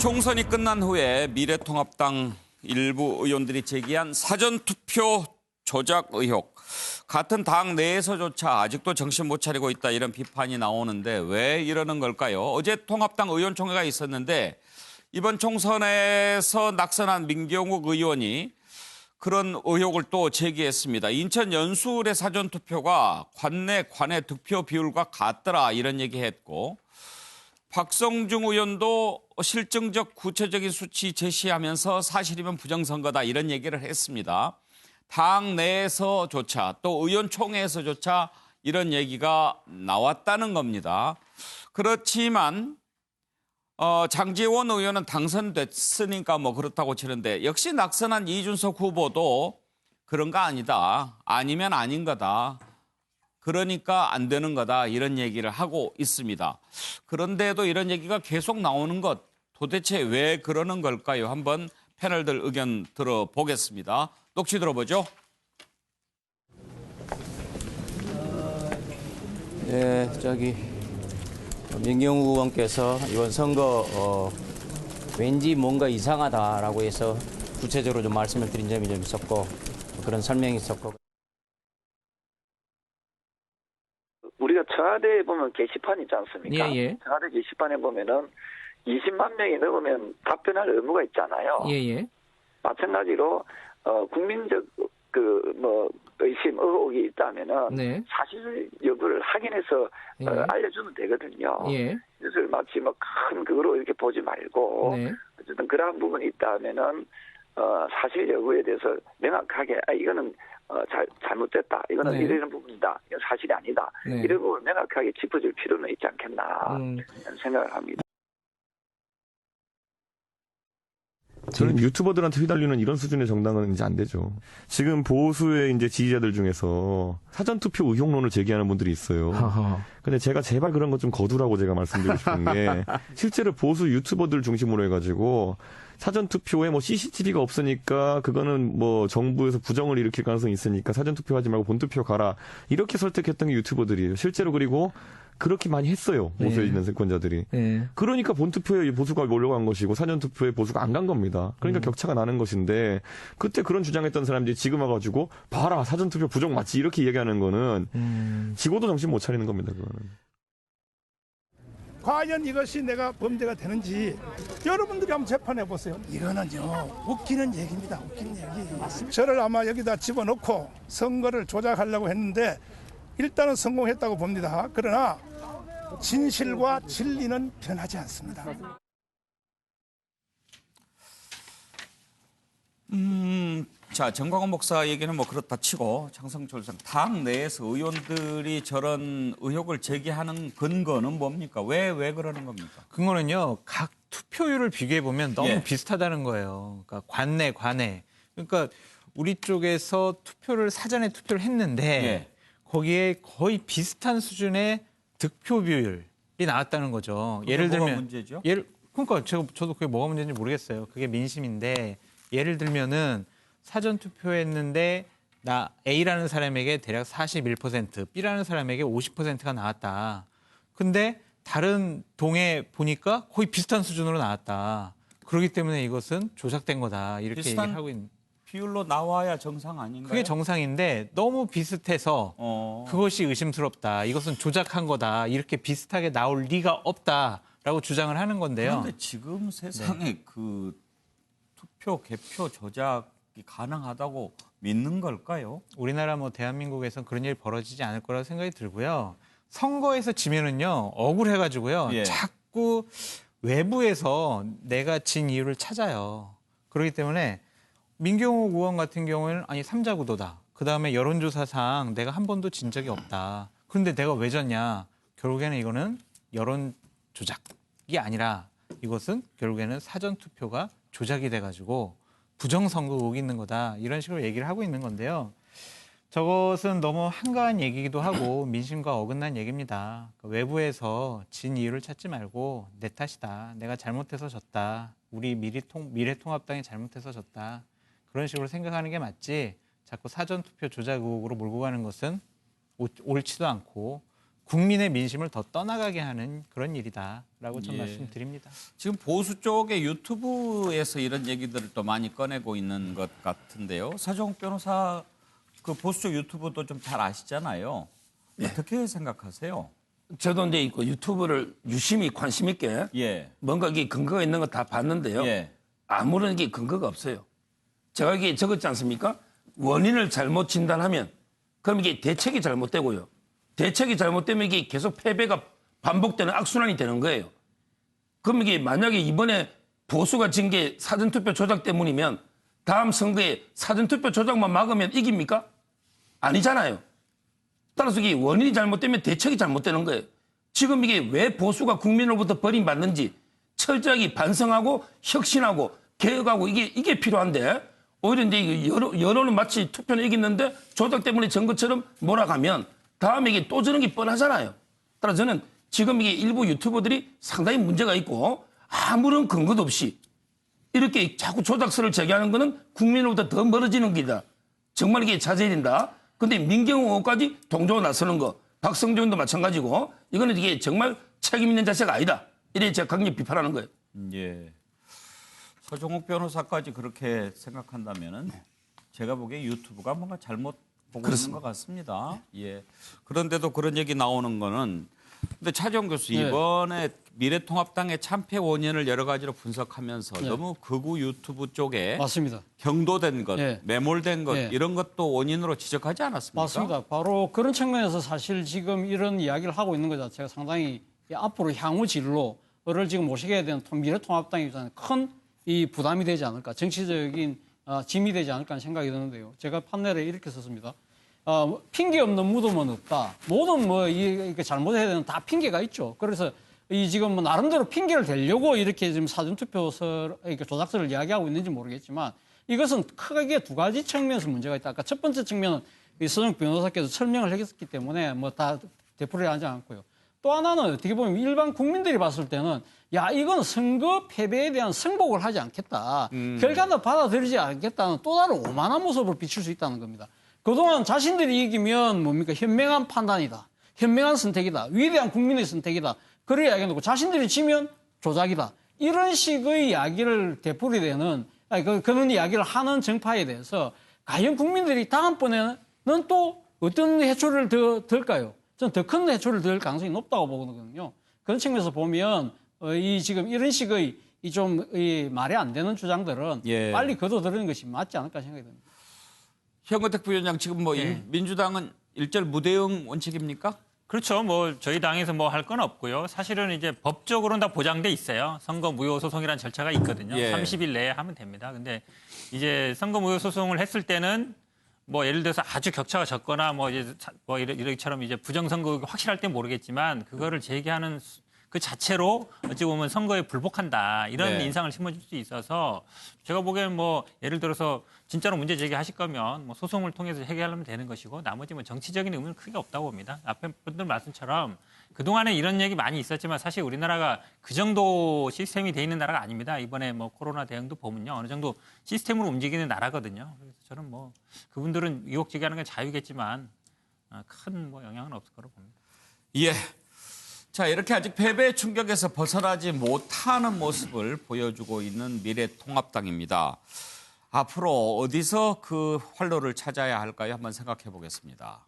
총선이 끝난 후에 미래통합당 일부 의원들이 제기한 사전투표 조작 의혹. 같은 당 내에서조차 아직도 정신 못 차리고 있다 이런 비판이 나오는데 왜 이러는 걸까요? 어제 통합당 의원총회가 있었는데 이번 총선에서 낙선한 민경욱 의원이 그런 의혹을 또 제기했습니다. 인천 연수울의 사전투표가 관내 득표 비율과 같더라 이런 얘기했고 박성중 의원도 실증적 구체적인 수치 제시하면서 사실이면 부정선거다 이런 얘기를 했습니다. 당 내에서조차 또 의원총회에서조차 이런 얘기가 나왔다는 겁니다. 그렇지만 장제원 의원은 당선됐으니까 뭐 그렇다고 치는데 역시 낙선한 이준석 후보도 그런 거 아니다. 아니면 아닌 거다. 그러니까 안 되는 거다. 이런 얘기를 하고 있습니다. 그런데도 이런 얘기가 계속 나오는 것 도대체 왜 그러는 걸까요? 한번 패널들 의견 들어보겠습니다. 녹취 들어보죠. 네, 민경욱 의원께서 이번 선거 왠지 뭔가 이상하다라고 해서 구체적으로 좀 말씀을 드린 점이 좀 있었고 그런 설명이 있었고. 우리가 청와대에 보면 게시판 있지 않습니까? 예. 청와대 게시판에 보면은 20만 명이 넘으면 답변할 의무가 있잖아요. 예. 마찬가지로 국민적 의심 의혹이 있다면은 네. 사실 여부를 확인해서 예. 알려주면 되거든요. 예. 그래서 마치 큰 그거로 이렇게 보지 말고 네. 어쨌든 그러한 부분이 있다면은 사실 여부에 대해서 명확하게 이거는 잘못됐다. 이거는 네. 이런 부분이다. 이건 사실이 아니다. 네. 이런 부분을 명확하게 짚어줄 필요는 있지 않겠나 생각을 합니다. 저는 유튜버들한테 휘둘리는 이런 수준의 정당은 이제 안 되죠. 지금 보수의 이제 지지자들 중에서 사전투표 의혹론을 제기하는 분들이 있어요. 근데 제가 제발 그런 것 좀 거두라고 제가 말씀드리고 싶은 게 실제로 보수 유튜버들 중심으로 해가지고 사전투표에 뭐 CCTV가 없으니까 그거는 뭐 정부에서 부정을 일으킬 가능성이 있으니까 사전투표 하지 말고 본투표 가라. 이렇게 설득했던 게 유튜버들이에요. 실제로 그리고 그렇게 많이 했어요. 보수에 있는 세권자들이. 네. 그러니까 본투표에 보수가 몰려간 것이고 사전투표에 보수가 안 간 겁니다. 그러니까 격차가 나는 것인데 그때 그런 주장했던 사람들이 지금 와가지고 봐라 사전투표 부정 맞지 이렇게 얘기하는 거는 지고도 정신 못 차리는 겁니다. 그거는. 과연 이것이 내가 범죄가 되는지 여러분들이 한번 재판해 보세요. 이거는요 웃기는 얘기입니다. 웃기는 얘기. 맞습니다. 저를 아마 여기다 집어넣고 선거를 조작하려고 했는데 일단은 성공했다고 봅니다. 그러나 진실과 진리는 변하지 않습니다. 자, 정광훈 목사 얘기는 뭐 그렇다 치고 장성철 상 당 내에서 의원들이 저런 의혹을 제기하는 근거는 뭡니까? 왜 그러는 겁니까? 그거는요, 각 투표율을 비교해보면 너무 예. 비슷하다는 거예요. 그러니까 관내. 그러니까 우리 쪽에서 사전에 투표를 했는데 예. 거기에 거의 비슷한 수준의 득표 비율이 나왔다는 거죠. 예를 뭐가 들면 문제죠? 그러니까 저도 그게 뭐가 문제인지 모르겠어요. 그게 민심인데 예를 들면은 사전 투표했는데 나 A라는 사람에게 대략 41%, B라는 사람에게 50%가 나왔다. 근데 다른 동에 보니까 거의 비슷한 수준으로 나왔다. 그렇기 때문에 이것은 조작된 거다. 이렇게 비슷한 얘기를 하고 있는. 비율로 나와야 정상 아닌가요? 그게 정상인데 너무 비슷해서 그것이 의심스럽다. 이것은 조작한 거다. 이렇게 비슷하게 나올 리가 없다라고 주장을 하는 건데요. 그런데 지금 세상에 그 투표, 개표 조작이 가능하다고 믿는 걸까요? 우리나라 대한민국에선 그런 일이 벌어지지 않을 거라고 생각이 들고요. 선거에서 지면은요, 억울해가지고요. 예. 자꾸 외부에서 내가 진 이유를 찾아요. 그렇기 때문에 민경욱 의원 같은 경우에는 삼자 구도다. 그다음에 여론조사상 내가 한 번도 진 적이 없다. 그런데 내가 왜 졌냐? 결국에는 이거는 여론 조작이 아니라 이것은 결국에는 사전투표가 조작이 돼가지고 부정선거 의혹이 있는 거다. 이런 식으로 얘기를 하고 있는 건데요. 저것은 너무 한가한 얘기기도 하고 민심과 어긋난 얘기입니다. 외부에서 진 이유를 찾지 말고 내 탓이다. 내가 잘못해서 졌다. 우리 미래통합당이 잘못해서 졌다. 그런 식으로 생각하는 게 맞지 자꾸 사전투표 조작 의혹으로 몰고 가는 것은 옳지도 않고 국민의 민심을 더 떠나가게 하는 그런 일이다라고 전 예. 말씀드립니다. 지금 보수 쪽의 유튜브에서 이런 얘기들을 또 많이 꺼내고 있는 것 같은데요. 서정욱 변호사 그 보수 쪽 유튜브도 좀 잘 아시잖아요. 어떻게 생각하세요? 저도 이제 그 유튜브를 유심히 관심 있게 예. 뭔가 이게 근거가 있는 거 다 봤는데요. 예. 아무런 게 근거가 없어요. 제가 이게 적었지 않습니까? 원인을 잘못 진단하면 그럼 이게 대책이 잘못되고요. 대책이 잘못되면 이게 계속 패배가 반복되는 악순환이 되는 거예요. 그럼 이게 만약에 이번에 보수가 진 게 사전투표 조작 때문이면 다음 선거에 사전투표 조작만 막으면 이깁니까? 아니잖아요. 따라서 이게 원인이 잘못되면 대책이 잘못되는 거예요. 지금 이게 왜 보수가 국민으로부터 버림받는지 철저하게 반성하고 혁신하고 개혁하고 이게 필요한데 오히려 이제 여론은 마치 투표는 이겼는데 조작 때문에 전 것처럼 몰아가면 다음에 이게 또 저런 게 뻔하잖아요. 따라서 저는 지금 이게 일부 유튜버들이 상당히 문제가 있고 아무런 근거도 없이 이렇게 자꾸 조작설을 제기하는 거는 국민으로부터 더 멀어지는 길이다. 정말 이게 자제해야 된다. 근데 민경호 의원까지 동조가 나서는 거, 박성준도 마찬가지고 이거는 이게 정말 책임 있는 자세가 아니다. 이래 제가 강력히 비판하는 거예요. 예. 서정욱 변호사까지 그렇게 생각한다면은 제가 보기에 유튜브가 뭔가 잘못 보고 있는 것 같습니다. 예. 그런데도 그런 얘기 나오는 거는 근데 차정 교수 이번에 미래통합당의 참패 원인을 여러 가지로 분석하면서 너무 극우 유튜브 쪽에 맞습니다. 경도된 것, 예. 매몰된 것 예. 이런 것도 원인으로 지적하지 않았습니까? 맞습니다. 바로 그런 측면에서 사실 지금 이런 이야기를 하고 있는 것 자체가 상당히 앞으로 향후 진로를 지금 모시게 되는 미래통합당 입장에 큰 이 부담이 되지 않을까, 정치적인 짐이 되지 않을까 하는 생각이 드는데요. 제가 판넬에 이렇게 썼습니다. 핑계 없는 무덤은 없다. 모든 이렇게 잘못해야 되는 다 핑계가 있죠. 그래서 이 지금 나름대로 핑계를 대려고 이렇게 지금 사전투표서 이렇게 조작설을 이야기하고 있는지 모르겠지만 이것은 크게 두 가지 측면에서 문제가 있다. 아까 첫 번째 측면은 이 서정욱 변호사께서 설명을 했기 때문에 다 되풀이하지 하지 않고요. 또 하나는 어떻게 보면 일반 국민들이 봤을 때는 야, 이건 선거 패배에 대한 승복을 하지 않겠다. 결과도 받아들이지 않겠다는 또 다른 오만한 모습을 비출 수 있다는 겁니다. 그동안 자신들이 이기면 뭡니까? 현명한 판단이다. 현명한 선택이다. 위대한 국민의 선택이다. 그런 이야기가 나고 자신들이 지면 조작이다. 이런 식의 이야기를 되풀이되는 그런 이야기를 하는 정파에 대해서 과연 국민들이 다음번에는 또 어떤 해초를 들까요? 저는 더 큰 해초를 들 가능성이 높다고 보거든요. 그런 측면에서 보면 이 지금 이런 식의 이 말이 안 되는 주장들은 예. 빨리 거둬들이는 것이 맞지 않을까 생각이 듭니다. 현근택 부위원장 지금 민주당은 일절 무대응 원칙입니까? 그렇죠. 저희 당에서 할 건 없고요. 사실은 이제 법적으로는 다 보장돼 있어요. 선거 무효 소송이라는 절차가 있거든요. 예. 30일 내에 하면 됩니다. 근데 이제 선거 무효 소송을 했을 때는 예를 들어서 아주 격차가 적거나 이렇게처럼 이제 부정선거 확실할 땐 모르겠지만 그거를 제기하는 그 자체로 어찌 보면 선거에 불복한다 이런 네. 인상을 심어줄 수 있어서 제가 보기에는 예를 들어서 진짜로 문제 제기하실 거면 소송을 통해서 해결하면 되는 것이고 나머지 정치적인 의미는 크게 없다고 봅니다. 앞에 분들 말씀처럼 그동안에 이런 얘기 많이 있었지만 사실 우리나라가 그 정도 시스템이 돼 있는 나라가 아닙니다. 이번에 코로나 대응도 보면요. 어느 정도 시스템으로 움직이는 나라거든요. 그래서 저는 그분들은 의혹 제기하는 건 자유겠지만 큰 영향은 없을 거라고 봅니다. 예. 자, 이렇게 아직 패배의 충격에서 벗어나지 못하는 모습을 보여주고 있는 미래통합당입니다. 앞으로 어디서 그 활로를 찾아야 할까요? 한번 생각해 보겠습니다.